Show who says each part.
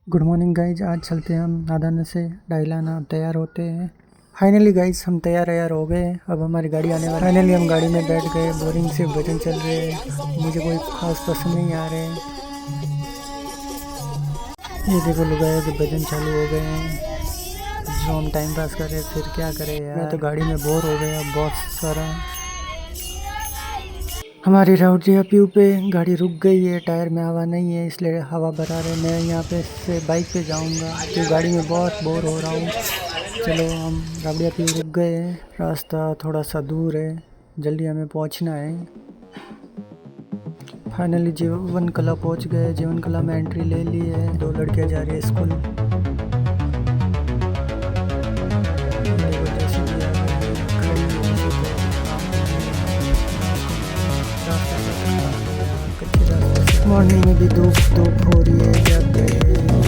Speaker 1: Good morning guys. आज चलते हैं हम नादाना से डायलाना। तैयार होते हैं। फाइनली गाइज हम तैयार हो गए। अब हमारी गाड़ी आने वाली। फाइनली हम गाड़ी में बैठ गए। बोरिंग से भजन चल रहे हैं, मुझे कोई खास पसंद नहीं आ रहे हैं। ये देखो लुगाए के भजन चालू हो गए हैं, जो हम टाइम पास करें फिर क्या करें यार। मैं तो गाड़ी में बोर हो गया बहुत सारा। हमारी राउटिया प्यू पे गाड़ी रुक गई है, टायर में हवा नहीं है इसलिए हवा भरा रहे। मैं यहाँ पे से बाइक पे जाऊँगा तो गाड़ी में बहुत बोर हो रहा हूँ। चलो हम राउटिया प्यू रुक गए हैं। रास्ता थोड़ा सा दूर है, जल्दी हमें पहुँचना है। फाइनली जीवन कला पहुँच गए। जीवन कला में एंट्री ले ली है। 2 लड़कियाँ जा रही है स्कूल। मॉर्निंग में भी धूप हो रही है, क्या करें।